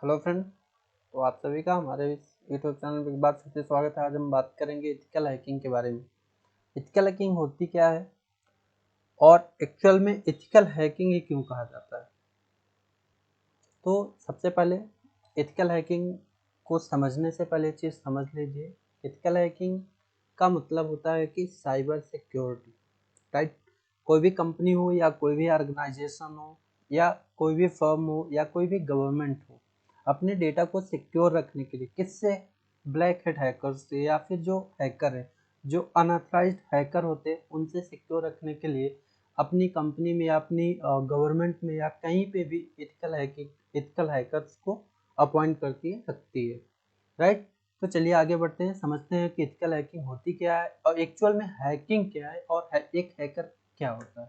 Hello friend. तो आप सभी का हमारे इस यूट्यूब चैनल पर एक बार फिर से स्वागत है। आज हम बात करेंगे एथिकल हैकिंग के बारे में। एथिकल हैकिंग होती क्या है और एक्चुअल में एथिकल हैकिंग ही क्यों कहा जाता है। तो सबसे पहले एथिकल हैकिंग को समझने से पहले एक चीज़ समझ लीजिए। एथिकल हैकिंग का मतलब होता है कि साइबर सिक्योरिटी, राइट। कोई भी कंपनी हो या कोई भी ऑर्गेनाइजेशन हो या कोई भी फर्म हो या कोई भी गवर्नमेंट हो, अपने डेटा को सिक्योर रखने के लिए किससे, ब्लैक हैट हैकर्स से या फिर जो हैकर है, जो अनऑथराइज्ड हैकर होते हैं उनसे सिक्योर रखने के लिए अपनी कंपनी में या अपनी गवर्नमेंट में या कहीं पे भी एथिकल हैकर्स को अपॉइंट करती है, रखती है, राइट। तो चलिए आगे बढ़ते हैं, समझते हैं कि एथिकल हैकिंग होती क्या है और एक्चुअल में हैकिंग क्या है और एक हैकर क्या होता है,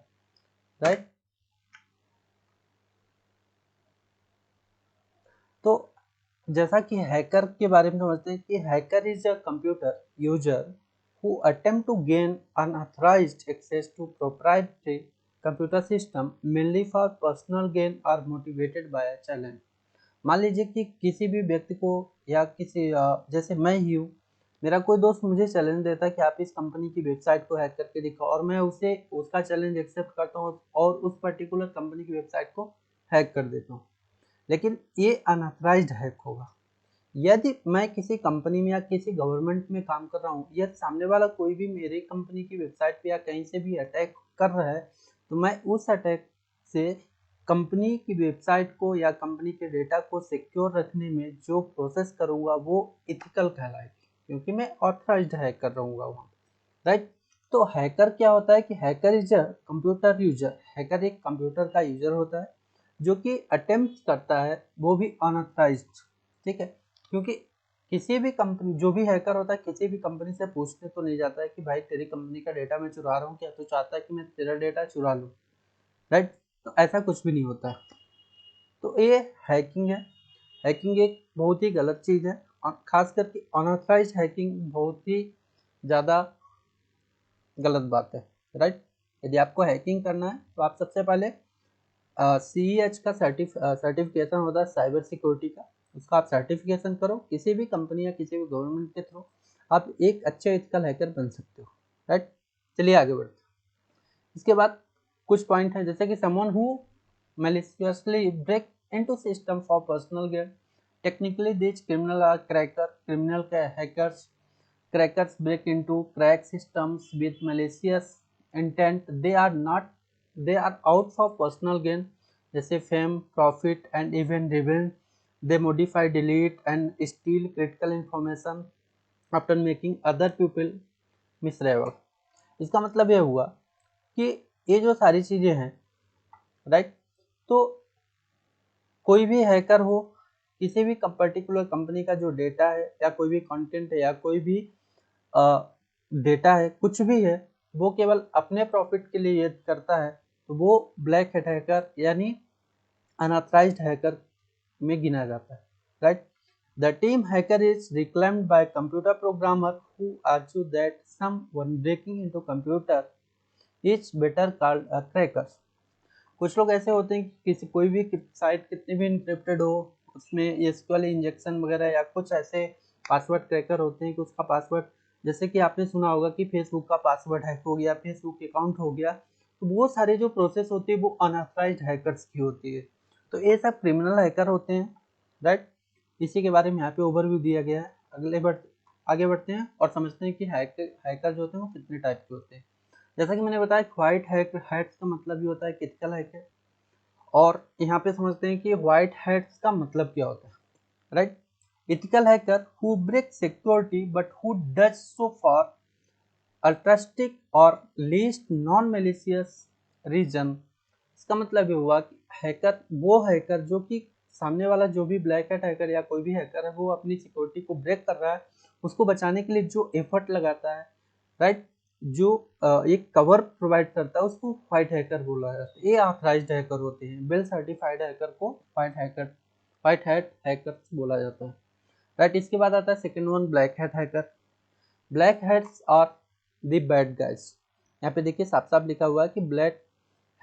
राइट। तो जैसा कि हैकर के बारे में समझते हैं कि hacker is a computer user who attempt to gain unauthorized access to proprietary computer system mainly for personal gain or motivated by a challenge। मान लीजिए कि किसी भी व्यक्ति को या किसी जैसे मैं ही हूँ, मेरा कोई दोस्त मुझे चैलेंज देता है कि आप इस कंपनी की वेबसाइट को हैक करके दिखाओ और मैं उसे उसका चैलेंज एक्सेप्ट करता हूँ और उस पर्टिकुलर कंपनी की वेबसाइट को हैक कर देता हूँ, लेकिन ये अनऑथराइज्ड हैक होगा। यदि मैं किसी कंपनी में या किसी गवर्नमेंट में काम कर रहा हूँ या सामने वाला कोई भी मेरे कंपनी की वेबसाइट पे या कहीं से भी अटैक कर रहा है, तो मैं उस अटैक से कंपनी की वेबसाइट को या कंपनी के डेटा को सिक्योर रखने में जो प्रोसेस करूँगा वो इथिकल कहलाएगी, क्योंकि मैं ऑथराइज्ड हैक कर रहूँगा वहाँ, राइट। तो हैकर क्या होता है कि hacker is a computer user. Hacker एक कंप्यूटर का यूजर होता है जो कि अटेम्प्ट करता है, वो भी अनऑथराइज्ड, ठीक है। क्योंकि किसी भी कंपनी, जो भी हैकर होता है किसी भी कंपनी से पूछने तो नहीं जाता है कि भाई तेरी कंपनी का डेटा मैं चुरा रहा हूँ क्या, तो चाहता है कि मैं तेरा डेटा चुरा लूँ, राइट। तो ऐसा कुछ भी नहीं होता है। तो ये हैकिंग है। हैकिंग एक बहुत ही गलत चीज़ है और खास करके अनऑथराइज्ड हैकिंग बहुत ही ज़्यादा गलत बात है, राइट। यदि आपको हैकिंग करना है तो आप सबसे पहले CEH का सर्टिफिकेशन होता है साइबर सिक्योरिटी का, उसका आप सर्टिफिकेशन करो। किसी भी कंपनी या किसी भी गवर्नमेंट के थ्रू आप एक अच्छे एथिकल हैकर बन सकते हो, राइट। चलिए आगे बढ़ते हैं। इसके बाद कुछ पॉइंट है, जैसे कि someone who maliciously break into system for personal gain। Technically these criminal hackers break into crack systems with malicious intent। They are out for personal gain, जैसे fame, profit and even revenge। They modify, delete and steal critical information after making other people miserable। इसका मतलब यह हुआ कि ये जो सारी चीजें हैं, राइट। तो कोई भी हैकर हो, किसी भी पर्टिकुलर कंपनी का जो डेटा है या कोई भी कंटेंट है या कोई भी डेटा है, कुछ भी है, वो केवल अपने प्रॉफिट के लिए यूज करता है, तो वो ब्लैक हैट हैकर यानी अनऑथराइज्ड हैकर में गिना जाता है, right. The team hacker is reclaimed by computer programmer who argue that someone breaking into computer is better called a cracker. कुछ लोग ऐसे होते हैं कि किसी कोई भी साइट कितनी भी इंक्रिप्टेड हो, उसमें एसक्यूएल इंजेक्शन वगैरह या कुछ ऐसे पासवर्ड क्रैकर होते हैं कि उसका पासवर्ड, जैसे कि आपने सुना होगा कि फेसबुक का पासवर्ड हैक हो गया, फेसबुक अकाउंट हो गया, तो वो सारे जो प्रोसेस होती है वो अनऑथराइज्ड हैकर्स की होती है। तो ये सब क्रिमिनल हैकर होते हैं, राइट। इसी के बारे में यहाँ पे ओवरव्यू दिया गया है। आगे बढ़ते हैं और समझते हैं कि हैकर जो होते हैं वो कितने टाइप के होते हैं। जैसा कि मैंने बताया, व्हाइट हैट्स का मतलब भी होता है एथिकल हैकर, और यहाँ पे समझते हैं कि व्हाइट हैट्स का मतलब क्या होता है, right. Ethical hacker who break security but who does so for altruistic और लीस्ट नॉन मेलिशियस रीजन। इसका मतलब ये हुआ कि हैकर वो हैकर जो कि सामने वाला जो भी ब्लैक हैट हैकर या कोई भी हैकर है वो अपनी सिक्योरिटी को ब्रेक कर रहा है, उसको बचाने के लिए जो एफर्ट लगाता है, राइट, जो एक कवर प्रोवाइड करता है, उसको व्हाइट हैकर बोला जाता है। ये ऑथराइज्ड हैकर होते हैं। वेल सर्टिफाइड हैकर को व्हाइट हैट हैकर बोला जाता है, राइट। इसके बाद आता है second one, black hat hacker. Black hats are the bad guys. यहाँ पे देखिए साफ साफ लिखा हुआ है कि ब्लैक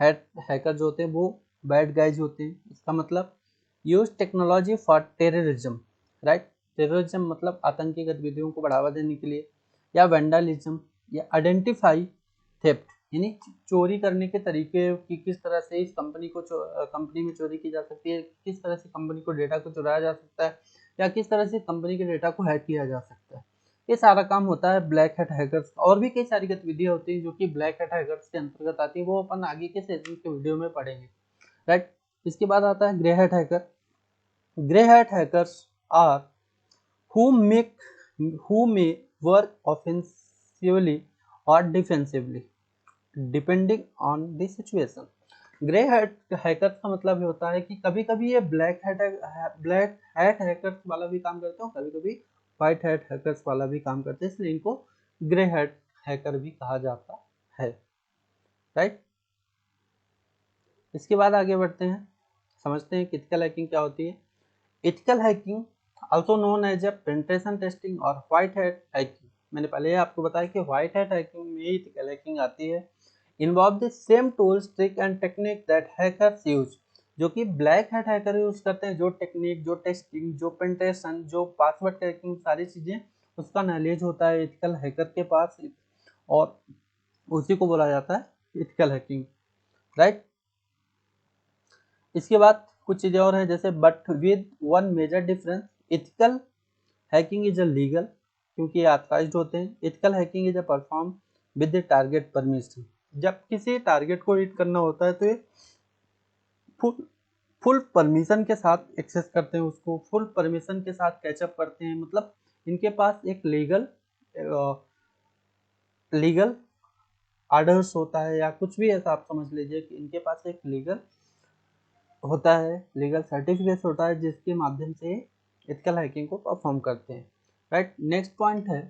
हैट हैकर जो होते हैं वो बैड गाइज होते हैं। इसका मतलब use technology for terrorism, right. Terrorism मतलब आतंकी गतिविधियों को बढ़ावा देने के लिए, या वेंडलिज्म, या आइडेंटिफाई थेफ्ट, यानी चोरी करने के तरीके कि किस तरह से इस कंपनी को कंपनी में चोरी की जा सकती है, किस तरह से कंपनी को डेटा को चुराया जा सकता है, या किस तरह से कंपनी के डेटा को हैक किया जा सकता है। ये सारा काम होता है ब्लैक हैट हैकर्स। और भी कई सारी गतिविधियां होती हैं जो कि ब्लैक हैट हैकर्स के अंतर्गत आती है, वो अपन आगे के सेशन के वीडियो में पढ़ेंगे, राइट। इसके बाद आता है grey hat hacker. Grey hat hackers are who make who may work offensively or defensively depending on the situation। Grey hat hackers का मतलब ये होता है कि कभी कभी ये ब्लैक हैट हैकर्स वाला भी काम करते हो, कभी कभी व्हाइट हैट हैकर्स वाला भी काम करते हैं, इसलिए इनको ग्रे हैट हैकर भी कहा जाता है, राइट। इसके बाद आगे बढ़ते हैं, समझते हैं कि एथिकल हैकिंग क्या होती है। Ethical hacking also known as a penetration testing और white hat hacking, मैंने पहले आपको बताया कि white hat hacking में ethical hacking आती है। involve the same tools, trick and technique that hackers use, जो कि black hat hacker यूज करते हैं, जो टेक्निक, जो टेस्टिंग, जो पेंटेशन, जो पासवर्ड क्रैकिंग, सारी चीजें उसका नॉलेज होता है एथिकल हैकर के पास, और उसी को बोला जाता है एथिकल हैकिंग, राइट। इसके बाद कुछ चीजें और हैं, जैसे but with one major difference, ethical hacking is a legal, क्योंकि ये ऑथराइज्ड होते हैं। Ethical hacking is a perform with the target permission, जब किसी टारगेट को हिट करना होता है तो ये फुल परमिशन के साथ एक्सेस करते हैं, उसको फुल परमिशन के साथ कैचअप करते हैं, मतलब इनके पास एक लीगल आर्डर्स होता है, या कुछ भी ऐसा आप समझ लीजिए कि इनके पास एक लीगल होता है, लीगल सर्टिफिकेट होता है, जिसके माध्यम से एथिकल हैकिंग को परफॉर्म करते हैं, राइट। नेक्स्ट पॉइंट है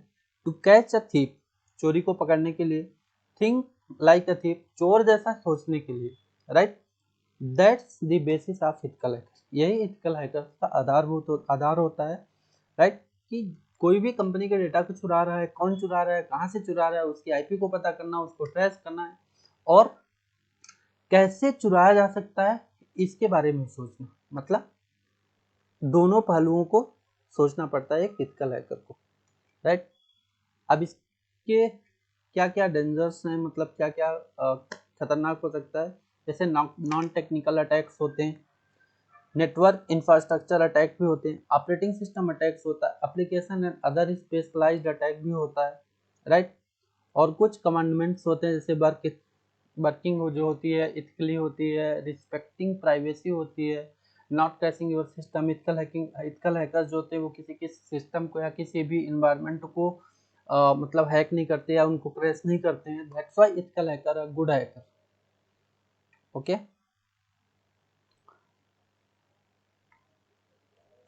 टू कैच अ थीप, चोरी को पकड़ने के लिए, थिंक लाइक अ थीप, चोर जैसा सोचने के लिए, right. That's the basis of ethical hacker, यही एथिकल हैकर का आधार होता है, राइट। कि कोई भी कंपनी के डेटा को चुरा रहा है, कौन चुरा रहा है, कहाँ से चुरा रहा है, उसकी आईपी को पता करना, उसको ट्रेस करना है, और कैसे चुराया जा सकता है इसके बारे में सोचना, मतलब दोनों पहलुओं को सोचना पड़ता है एक एथिकल हैकर को, राइट। अब इसके क्या क्या डेंजर्स हैं, मतलब क्या क्या खतरनाक हो सकता है, जैसे नॉन टेक्निकल अटैक्स होते हैं, नेटवर्क इंफ्रास्ट्रक्चर अटैक भी होते हैं, ऑपरेटिंग सिस्टम अटैक्स होता है, application and other specialised attack भी होता है, राइट। और कुछ कमांडमेंट्स होते हैं, जैसे वर्किंग जो होती है इथिकली होती है, रिस्पेक्टिंग प्राइवेसी होती है, not crashing your system. Ethical hackers जो होते हैं वो किसी के सिस्टम को या किसी भी इन्वायरमेंट को मतलब हैक नहीं करते या उनको क्रैश नहीं करते हैं, that's why ethical hacker a good hacker, okay.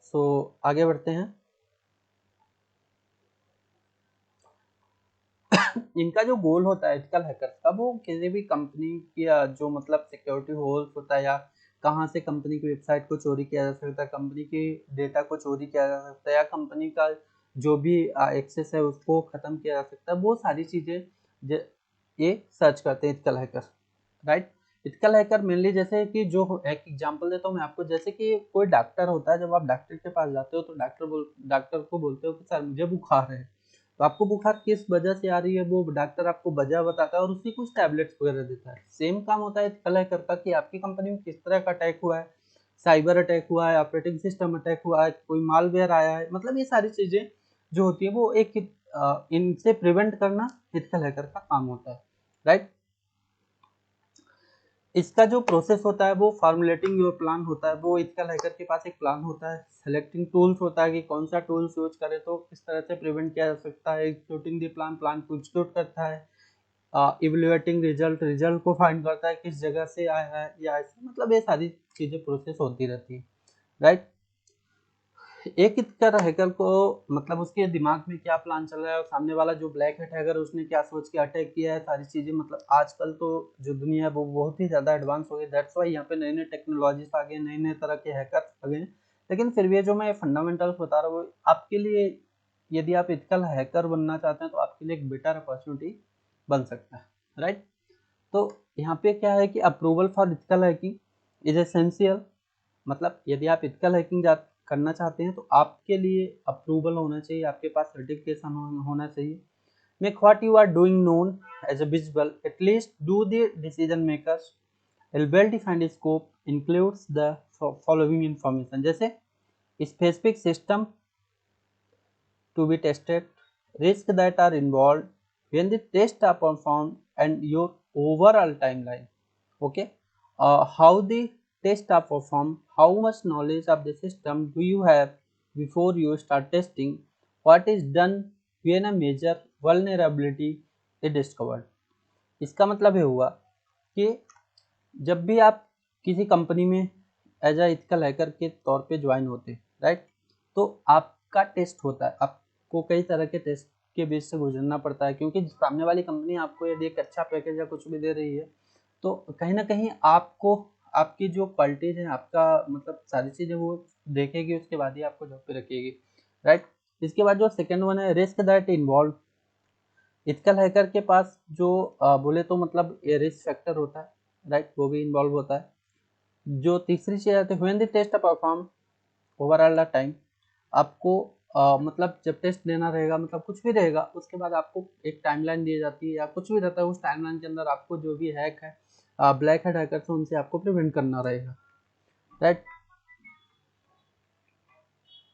So आगे बढ़ते हैं। इनका जो गोल होता है एथिकल हैकर्स का, वो किसी भी कंपनी की जो मतलब सिक्योरिटी होल्स होता है, या कहाँ से कंपनी की वेबसाइट को चोरी किया जा सकता है, कंपनी के डेटा को चोरी किया जा सकता है, या कंपनी का जो भी एक्सेस है उसको खत्म किया जा सकता है, वो सारी चीजें ये सर्च करते हैं ethical hacker, right. Ethical hacker mainly, जैसे कि जो एक एग्जांपल देता हूँ मैं आपको, जैसे कि कोई डॉक्टर होता है, जब आप डॉक्टर के पास जाते हो तो डॉक्टर को बोलते हो कि सर मुझे बुखार है, तो आपको बुखार किस वजह से आ रही है वो डॉक्टर आपको वजह बताता है और उसकी कुछ टैबलेट्स वगैरह देता है। सेम काम होता है एथिकल हैकर का, कि आपकी कंपनी में किस तरह का अटैक हुआ है, साइबर अटैक हुआ है, ऑपरेटिंग सिस्टम अटैक हुआ है, कोई मालवेयर आया है, मतलब ये सारी चीजें जो होती है वो एक इनसे प्रिवेंट करना एथिकल हैकर का काम होता है, राइट। इसका जो प्रोसेस होता है वो फॉर्मुलेटिंग योर प्लान होता है, वो एथिकल हैकर के पास एक प्लान होता है, सेलेक्टिंग टूल्स होता है कि कौन सा टूल्स यूज करें तो किस तरह से प्रिवेंट किया जा सकता है, एग्जीक्यूटिंग द प्लान को एग्जीक्यूट करता है, इवैल्यूएटिंग रिजल्ट को फाइंड करता है किस जगह से आया है या ऐसे, मतलब ये सारी चीजें प्रोसेस होती रहती है, राइट। एक एथिकल हैकर को मतलब उसके दिमाग में क्या प्लान चल रहा है और सामने वाला जो ब्लैक हैट हैकर उसने क्या सोच के अटैक किया है, सारी चीजें, मतलब आजकल तो जो दुनिया है वो बहुत ही ज्यादा एडवांस हो गई, दैट्स वाई यहाँ पे नए नए टेक्नोलॉजीज आ गए, नए नए तरह के हैकर्स आ गए, लेकिन फिर भी जो मैं फंडामेंटल्स बता रहा हूँ आपके लिए, यदि आप एथिकल हैकर बनना चाहते हैं तो आपके लिए एक बेटर अपॉर्चुनिटी बन सकता है, राइट। तो यहाँ पे क्या है कि approval for ethical hacking is essential, मतलब यदि आप इथिकल हैकिंग करना चाहते हैं तो आपके लिए अप्रूवल होना चाहिए, आपके पास सर्टिफिकेशन होना चाहिए। Make what you are doing known as a visible, at least do the decision makers. A well-defined scope includes the following information, जैसे specific system to be tested, risks that are involved when the tests are performed, and your overall timeline. Okay, how the tests are performed, how much knowledge of the system do you have before you start testing, what is done when a major vulnerability is discovered. इसका मतलब ये हुआ कि जब भी आप किसी company में एज अ इथिकल हैकर के तौर पे ज्वाइन होते, राइट, तो आपका टेस्ट होता है, आपको कई तरह के टेस्ट के बीच से गुजरना पड़ता है, क्योंकि सामने वाली कंपनी आपको यदि एक अच्छा पैकेज या कुछ भी दे रही है तो कहीं ना कहीं आपको आपकी जो क्वालिटीज है, आपका मतलब सारी चीज़ें वो देखेगी, उसके बाद ही आपको जॉब पे रखेगी, राइट। इसके बाद जो सेकेंड वन है, risk that involve. Ethical hacker के पास जो बोले तो मतलब ये रिस्क फैक्टर होता है, राइट, वो भी इन्वॉल्व होता है। जो तीसरी चीज आती है, when the test perform overall the time, आपको मतलब जब टेस्ट देना रहेगा, मतलब कुछ भी रहेगा, उसके बाद आपको एक टाइमलाइन दी जाती है या कुछ भी रहता है, उस टाइमलाइन के अंदर आपको जो भी हैक है, ब्लैक हेड हैकर से उनसे आपको प्रिवेंट करना रहेगा, राइट।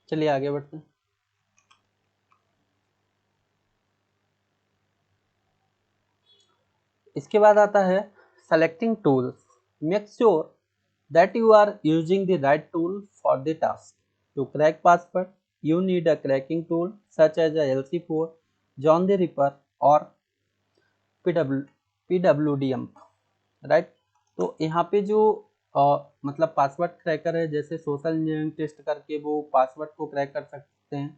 चलिए आगे बढ़ते हैं। इसके बाद आता है selecting tools. Make sure that you are using the right tool for the task. To crack password, you need a cracking tool such as a LC4, John the Ripper or PWDump, right. तो यहाँ पे जो मतलब password cracker है, जैसे social engineering test करके वो password को क्रैक कर सकते हैं,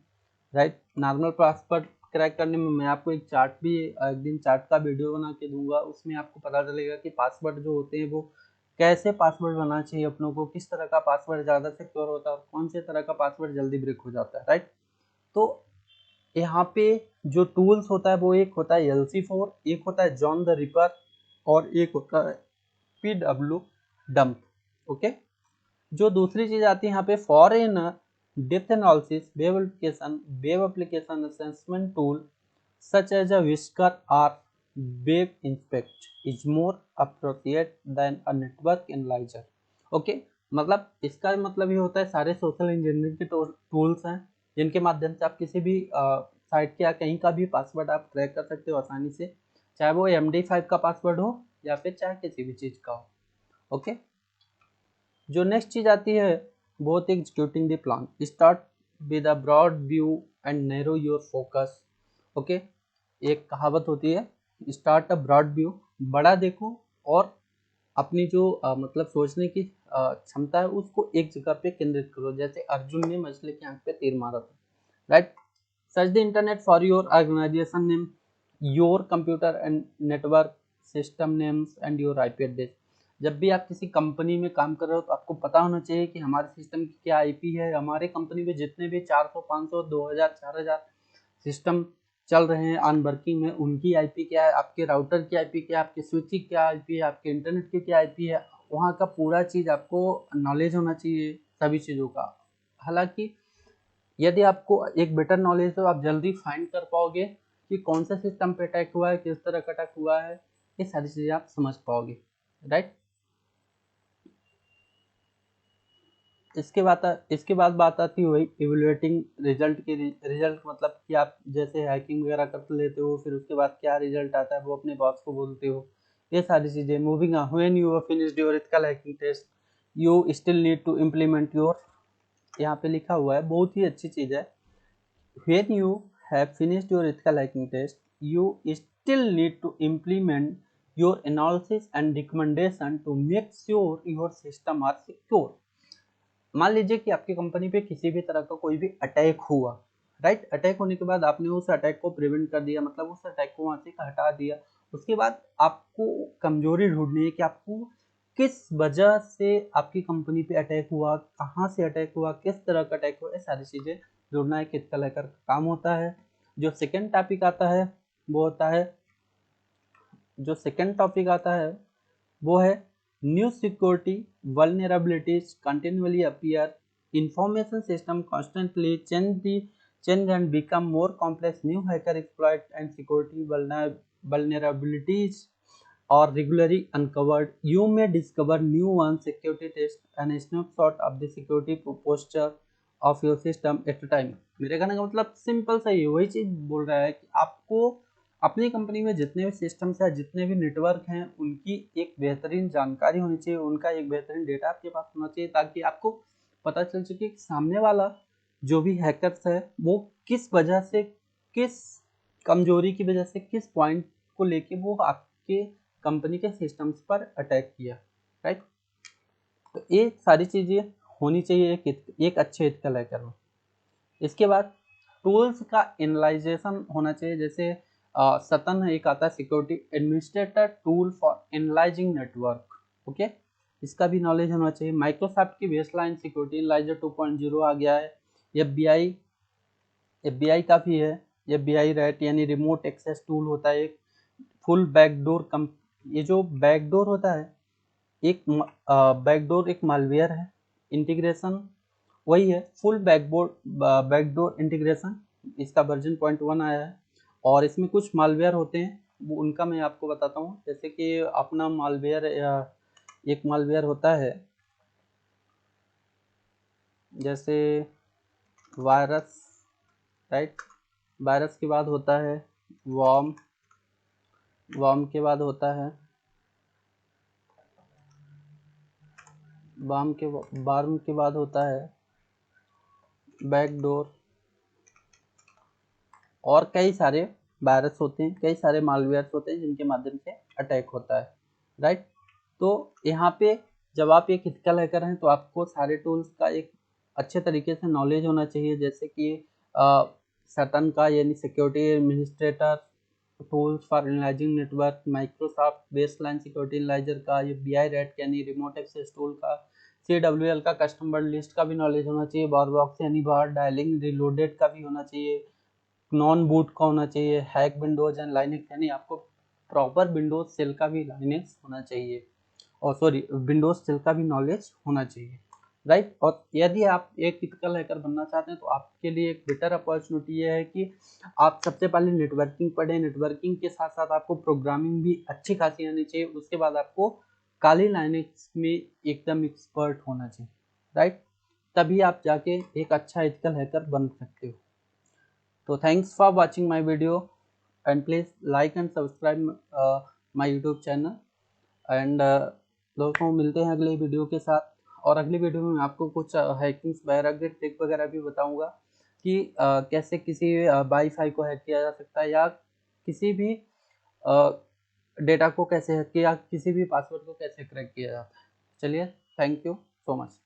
राइट। नॉर्मल पासवर्ड क्रैक करने में मैं आपको एक चार्ट भी एक दिन चार्ट का वीडियो बना के दूंगा, उसमें आपको पता चलेगा कि पासवर्ड जो होते हैं वो कैसे पासवर्ड बनाना चाहिए अपनों को, किस तरह का पासवर्ड ज़्यादा सिक्योर होता है और कौन से तरह का पासवर्ड जल्दी ब्रेक हो जाता है, राइट। तो यहाँ पे जो टूल्स होता है वो एक होता है LC4, एक होता है जॉन द रिपर और एक होता है PW डम्प। ओके, जो दूसरी चीज आती है यहाँ पे, for in depth analysis web application assessment tool such as a whisker or web inspect is more appropriate than a network analyser. Okay, मतलब इसका मतलब ये होता है सारे सोशल इंजीनियरिंग के टूल्स हैं जिनके माध्यम से आप किसी भी साइट के या कहीं का भी पासवर्ड आप क्रैक कर सकते हो आसानी से, चाहे वो MD5 का पासवर्ड हो या फिर चाहे किसी भी चीज़ का हो। ओके, जो नेक्स्ट चीज आती है वो होती है executing the plan. Start with a broad view and narrow your focus. Okay, एक कहावत होती है, स्टार्ट अ ब्रॉड व्यू, बड़ा देखो और अपनी जो मतलब सोचने की क्षमता है उसको एक जगह पे केंद्रित करो, जैसे अर्जुन ने मछली की आंख पे तीर मारा था, right. Search the internet for your organisation name, your computer and network system names and your IP address. जब भी आप किसी कंपनी में काम कर रहे हो तो आपको पता होना चाहिए कि हमारे सिस्टम की क्या IP है, हमारे कंपनी में जितने भी 400 500 2000 4000 सिस्टम चल रहे हैं ऑन वर्किंग में, उनकी IP क्या है, आपके राउटर की IP क्या है, आपके स्विच की क्या IP है, आपके इंटरनेट की क्या IP है, वहाँ का पूरा चीज़ आपको नॉलेज होना चाहिए सभी चीज़ों का। हालांकि यदि आपको एक बेटर नॉलेज हो, आप जल्दी फाइंड कर पाओगे कि कौन सा सिस्टम पे अटैक हुआ है, किस तरह का अटैक हुआ है, ये सारी चीज़ें आप समझ पाओगे, राइट। इसके बाद बात आती हुई इवेलुएटिंग रिजल्ट की। रिजल्ट मतलब कि आप जैसे हैकिंग वगैरह कर लेते हो, फिर उसके बाद क्या रिजल्ट आता है वो अपने बॉस को बोलते हो, ये सारी चीज़ें। Moving on, when you have finished your ethical hacking test you still need to implement your, यहाँ पे लिखा हुआ है, बहुत ही अच्छी चीज़ है। When you have finished your ethical hacking test, you still need to implement your analysis and recommendation to make sure your system are secure. मान लीजिए कि आपकी कंपनी पे किसी भी तरह का कोई भी अटैक हुआ, राइट। अटैक होने के बाद आपने उस अटैक को प्रिवेंट कर दिया, मतलब उस अटैक को वहाँ से हटा दिया। उसके बाद आपको कमजोरी ढूंढनी है कि आपको किस वजह से आपकी कंपनी पे अटैक हुआ, कहाँ से अटैक हुआ, किस तरह का अटैक हुआ, ये सारी चीज़ें ढूंढना एक एथिकल हैकर का काम होता है। जो सेकेंड टॉपिक आता है वो होता है, जो सेकेंड टॉपिक आता है वो है New security vulnerabilities continually appear. Information system constantly change and become more complex. New hacker exploit and security vulnerabilities are regularly uncovered. You may discover new ones, security test and a snapshot of the security posture of your system at a time. मेरे कहने का मतलब simple सा ही वही चीज बोल रहा है कि आपको अपनी कंपनी में जितने भी सिस्टम्स हैं, जितने भी नेटवर्क हैं, उनकी एक बेहतरीन जानकारी होनी चाहिए, उनका एक बेहतरीन डेटा आपके पास होना चाहिए, ताकि आपको पता चल सके कि सामने वाला जो भी हैकर्स है वो किस वजह से, किस कमजोरी की वजह से, किस पॉइंट को लेके वो आपके कंपनी के सिस्टम्स पर अटैक किया, राइट। तो ये सारी चीज़ें होनी चाहिए एक अच्छे एथिकल हैकर में। इसके बाद टूल्स का एनालाइजेशन होना चाहिए, जैसे सतन एक आता है security administrator tool for analysing network, okay, इसका भी नॉलेज होना चाहिए। माइक्रोसॉफ्ट की बेसलाइन सिक्योरिटी एनालाइजर 2.0 आ गया है। एफबीआई का भी है, एफबीआई रैट यानी रिमोट एक्सेस टूल होता है। एक फुल बैकडोर ये जो बैकडोर होता है, एक बैकडोर एक मालवेयर है, इंटीग्रेशन वही है, फुल बैकडोर इंटीग्रेशन, इसका वर्जन 0.1 आया है। और इसमें कुछ मालवेयर होते हैं, वो उनका मैं आपको बताता हूँ। जैसे कि अपना मालवेयर, एक मालवेयर होता है जैसे वायरस, राइट। वायरस के बाद होता है वॉर्म, वॉर्म के बाद होता है वार्म के बाद होता है बैकडोर, और कई सारे वायरस होते हैं, कई सारे मालवेयर्स होते हैं जिनके माध्यम से अटैक होता है, राइट। तो यहाँ पे जब आप एक एथिकल हैकर हैं तो आपको सारे टूल्स का एक अच्छे तरीके से नॉलेज होना चाहिए, जैसे कि सटन का यानी security administrator tools for analysing network, Microsoft baseline security analyser का, ये बीआई रैट यानी रिमोट एक्सेस टूल का, CWL का कस्टम वर्ड लिस्ट का भी नॉलेज होना चाहिए, बारबॉक्स यानी बार डायलिंग रिलोडेड का भी होना चाहिए, नॉन बूट का होना चाहिए, हैक विंडोज एंड लाइनेक्स यानी आपको प्रॉपर विंडोज सेल का भी लाइनेक्स होना चाहिए, और सॉरी विंडोज सेल का भी नॉलेज होना चाहिए, राइट। और यदि आप एक एथिकल हैकर बनना चाहते हैं तो आपके लिए एक बेटर अपॉर्चुनिटी ये है कि आप सबसे पहले नेटवर्किंग पढ़ें, नेटवर्किंग के साथ साथ आपको प्रोग्रामिंग भी अच्छी खासी आनी चाहिए, उसके बाद आपको काली लाइनेक्स में एकदम एक्सपर्ट होना चाहिए, राइट। तभी आप जाके एक अच्छा एथिकल हैकर बन सकते हो। तो thanks for watching my video and please like and subscribe my YouTube channel and दोस्तों मिलते हैं अगले वीडियो के साथ। और अगली वीडियो में मैं आपको कुछ हैकिंग वगैरह के ट्रिक वगैरह भी बताऊंगा कि कैसे किसी वाईफाई को हैक किया जा सकता है, या किसी भी डेटा को कैसे हैक किया, किसी भी पासवर्ड को कैसे क्रैक किया जाता है। चलिए, थैंक यू सो मच।